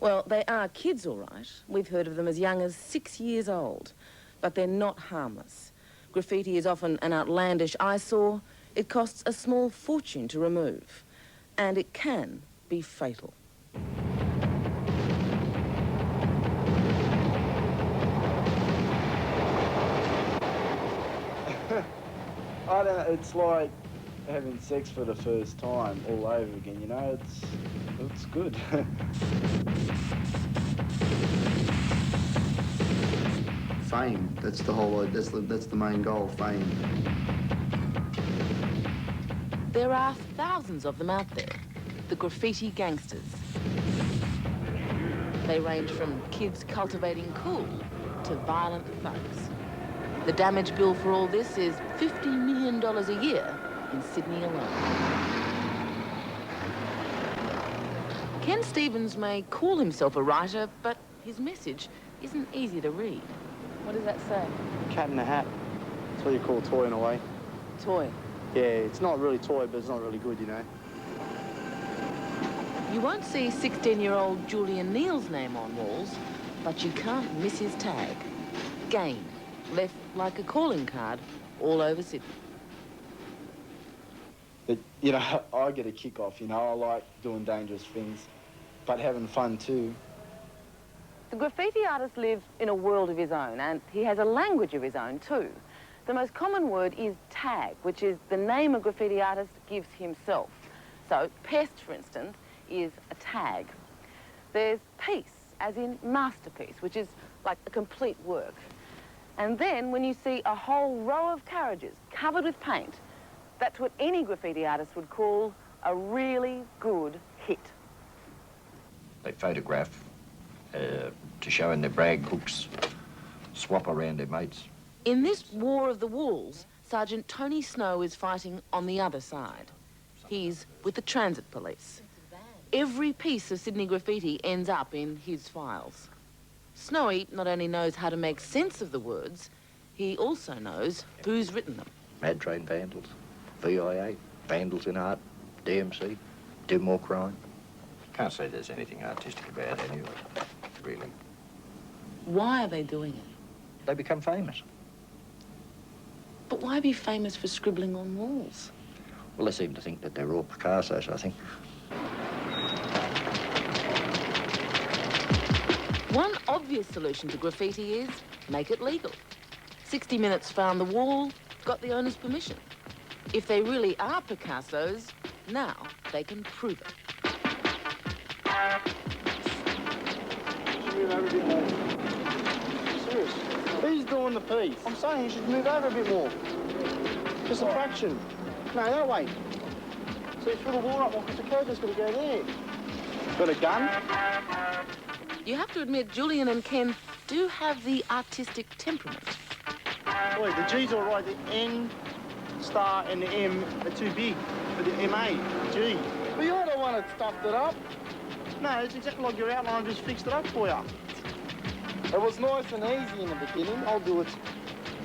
Well, they are kids, all right. We've heard of them as young as 6 years old. But they're not harmless. Graffiti is often an outlandish eyesore. It costs a small fortune to remove. And it can be fatal. I don't know, it's like having sex for the first time all over again, you know, it's good. Fame, that's the whole, that's the main goal, fame. There are thousands of them out there, the graffiti gangsters. They range from kids cultivating cool to violent thugs. The damage bill for all this is $50 million a year in Sydney alone. Ken Stevens may call himself a writer, but his message isn't easy to read. What does that say? Cat in the hat. That's what you call toy in a way. Toy? Yeah, it's not really toy, but it's not really good, you know. You won't see 16-year-old Julian Neal's name on walls, but you can't miss his tag. Gane, left like a calling card all over Sydney. But, you know, I get a kick off, you know. I like doing dangerous things, but having fun too. The graffiti artist lives in a world of his own, and he has a language of his own too. The most common word is tag, which is the name a graffiti artist gives himself. So, pest, for instance, is a tag. There's piece, as in masterpiece, which is like a complete work. And then, when you see a whole row of carriages covered with paint, that's what any graffiti artist would call a really good hit. They photograph to show in their brag books, swap around their mates. In this war of the walls, Sergeant Tony Snow is fighting on the other side. He's with the Transit Police. Every piece of Sydney graffiti ends up in his files. Snowy not only knows how to make sense of the words, he also knows who's written them. Mad Train Vandals, VIA, Vandals in Art, DMC, Do More Crime. Can't say there's anything artistic about it anyway, really. Why are they doing it? They become famous. But why be famous for scribbling on walls? Well, they seem to think that they're all Picassos, I think. One obvious solution to graffiti is make it legal. 60 Minutes found the wall, got the owner's permission. If they really are Picassos, now they can prove it. Move over a bit more. Serious. He's doing the piece. I'm saying you should move over a bit more. Just a fraction. No, that way. So you fill the wall up more because the curtain's going to go there. Got a gun? You have to admit, Julian and Ken do have the artistic temperament. Boy, the G's all right. The N star and the M are too big for the MA, G. But you're the one that stuffed it up. No, it's exactly like your outline. I just fixed it up for you. It was nice and easy in the beginning. I'll do it.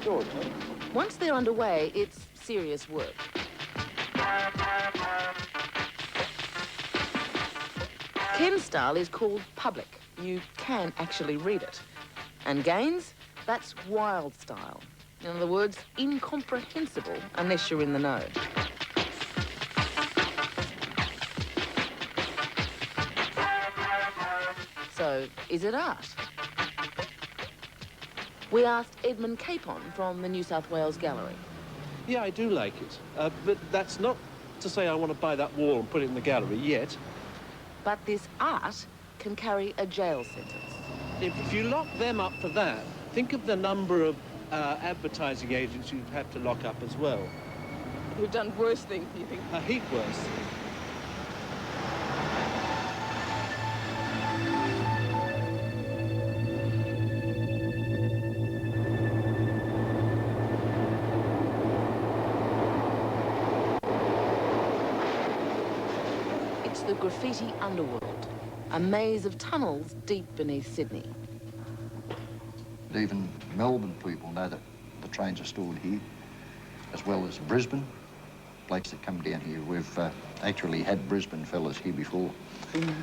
Do it, huh? Once they're underway, it's serious work. Ken's style is called public. You can actually read it. And Gane's, that's wild style. In other words, incomprehensible unless you're in the know. So, is it art? We asked Edmund Capon from the New South Wales Gallery. Yeah, I do like it. But that's not to say I want to buy that wall and put it in the gallery yet. But this art can carry a jail sentence. If you lock them up for that, think of the number of advertising agents you'd have to lock up as well. We've done worse things, do you think? A heap worse. It's the graffiti underworld, a maze of tunnels deep beneath Sydney. But even Melbourne people know that the trains are stored here, as well as Brisbane, blokes that come down here. We've actually had Brisbane fellas here before.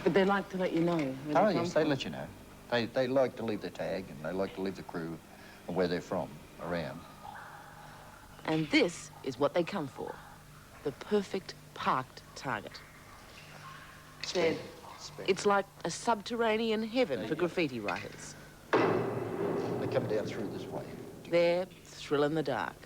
But they like to let you know where Oh, they come yes, they from. let you know. They like to leave their tag, and they like to leave the crew and where they're from around. And this is what they come for. The perfect parked target. Said, it's like a subterranean heaven for graffiti writers. They come down through this way. Their thrill in the dark.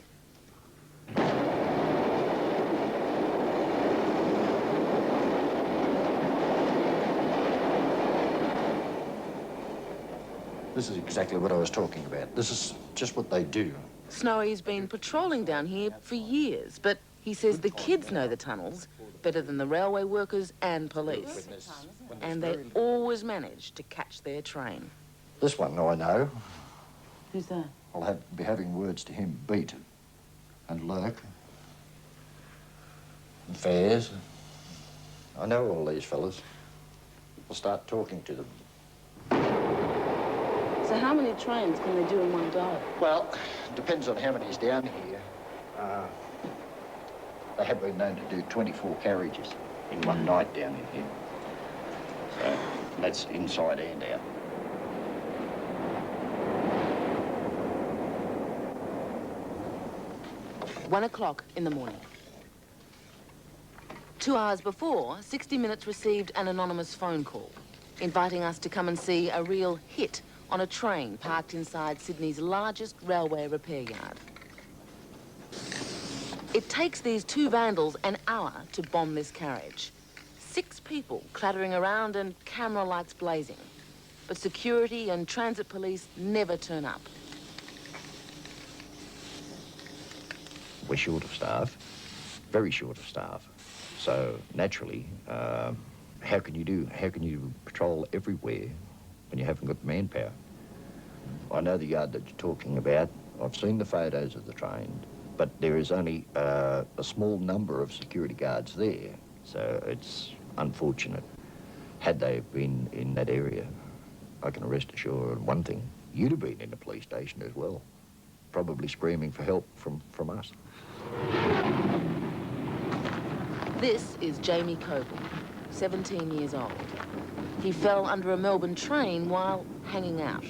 This is exactly what I was talking about. This is just what they do. Snowy's been patrolling down here for years, but he says the kids know the tunnels better than the railway workers and police. And they always manage to catch their train. This one I know. Who's that? I'll be having words to him, Beat and Lurk and Fairs. I know all these fellas. I'll start talking to them. So how many trains can they do in one day? Well, depends on how many's down here. They have been known to do 24 carriages in one night down in here. So that's inside and out. One o'clock in the morning. 2 hours before, 60 Minutes received an anonymous phone call inviting us to come and see a real hit on a train parked inside Sydney's largest railway repair yard. It takes these two vandals an hour to bomb this carriage. 6 people clattering around and camera lights blazing. But security and transit police never turn up. We're short of staff, very short of staff. So naturally, how can you patrol everywhere when you haven't got the manpower? I know the yard that you're talking about. I've seen the photos of the train, but there is only a small number of security guards there. So it's unfortunate. Had they been in that area, I can rest assured of one thing, you'd have been in the police station as well, probably screaming for help from us. This is Jamie Coble, 17 years old. He fell under a Melbourne train while hanging out.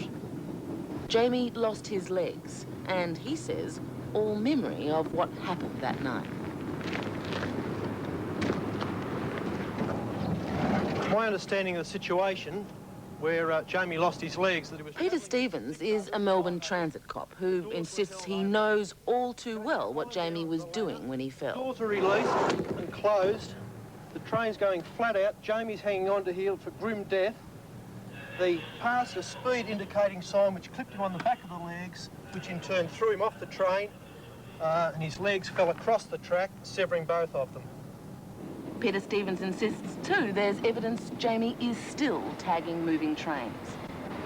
Jamie lost his legs, and he says all memory of what happened that night. My understanding of the situation where Jamie lost his legs, that it was... Peter Stevens is a Melbourne transit cop who insists he knows all too well what Jamie was doing when he fell. Doors are released and closed. The train's going flat out. Jamie's hanging on to heel for grim death. The pass a speed indicating sign which clipped him on the back of the legs, which in turn threw him off the train, and his legs fell across the track, severing both of them. Peter Stevens insists too there's evidence Jamie is still tagging moving trains.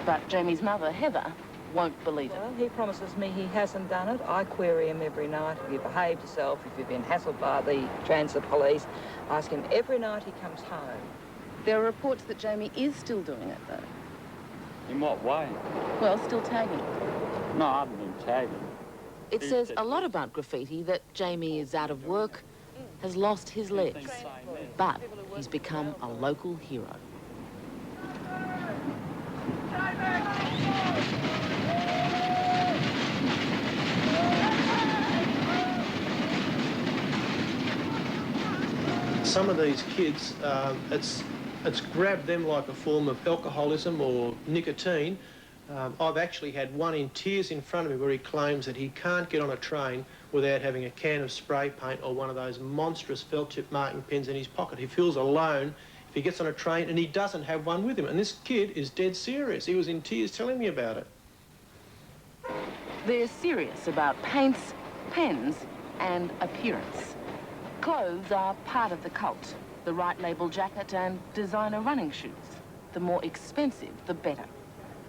But Jamie's mother, Heather, won't believe it. Well, he promises me he hasn't done it. I query him every night. If you behaved yourself, if you've been hassled by the transit police, ask him every night he comes home. There are reports that Jamie is still doing it, though. In what way? Well, still tagging. No, I haven't been tagging. It says a lot about graffiti that Jamie is out of work, has lost his legs, but he's become a local hero. Some of these kids, it's grabbed them like a form of alcoholism or nicotine. I've actually had one in tears in front of me where he claims that he can't get on a train without having a can of spray paint or one of those monstrous felt tip marking pens in his pocket. He feels alone if he gets on a train and he doesn't have one with him. And this kid is dead serious. He was in tears telling me about it. They're serious about paints, pens, and appearance. Clothes are part of the cult. The right label jacket and designer running shoes. The more expensive, the better.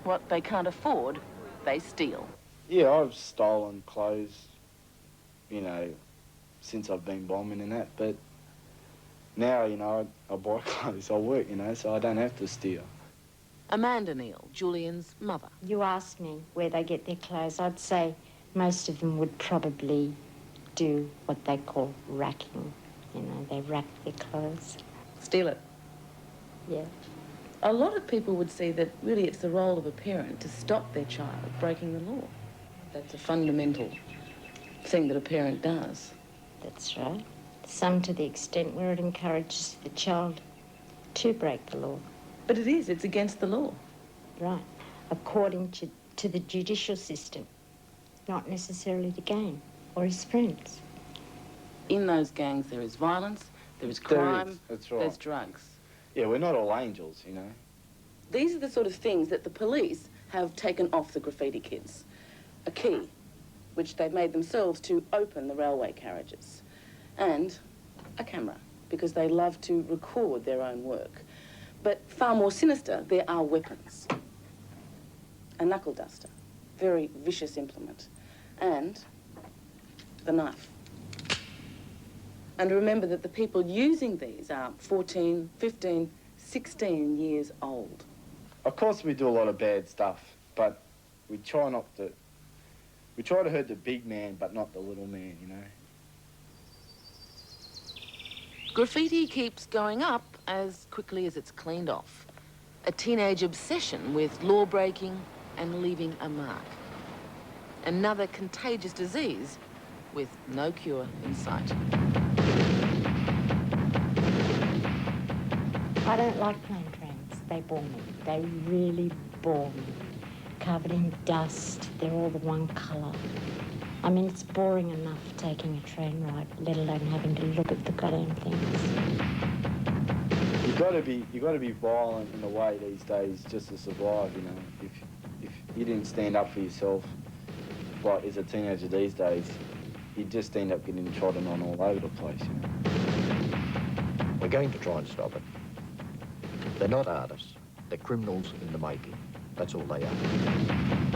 What they can't afford, they steal. Yeah, I've stolen clothes, you know, since I've been bombing and that, but now, you know, I buy clothes, I work, you know, so I don't have to steal. Amanda Neal, Julian's mother. You asked me where they get their clothes. I'd say most of them would probably do what they call racking. You know, they wrap their clothes. Steal it. Yeah. A lot of people would see that really it's the role of a parent to stop their child breaking the law. That's a fundamental thing that a parent does. That's right. Some to the extent where it encourages the child to break the law. But it is, it's against the law. Right. According to the judicial system, not necessarily to Gane or his friends. In those gangs there is violence, there is crime, That's right. there's drugs. Yeah, we're not all angels, you know. These are the sort of things that the police have taken off the graffiti kids. A key, which they've made themselves to open the railway carriages. And a camera, because they love to record their own work. But far more sinister, there are weapons. A knuckle duster, very vicious implement. And the knife. And remember that the people using these are 14, 15, 16 years old. Of course we do a lot of bad stuff, but we try not to... We try to hurt the big man, but not the little man, you know. Graffiti keeps going up as quickly as it's cleaned off. A teenage obsession with law-breaking and leaving a mark. Another contagious disease with no cure in sight. I don't like plane trains. They bore me. They really bore me. Covered in dust, they're all the one colour. I mean, it's boring enough taking a train ride, let alone having to look at the goddamn things. You got to be violent in a way these days just to survive, you know. If you didn't stand up for yourself, like as a teenager these days, you'd just end up getting trodden on all over the place, you know. We're going to try and stop it. They're not artists. They're criminals in the making. That's all they are.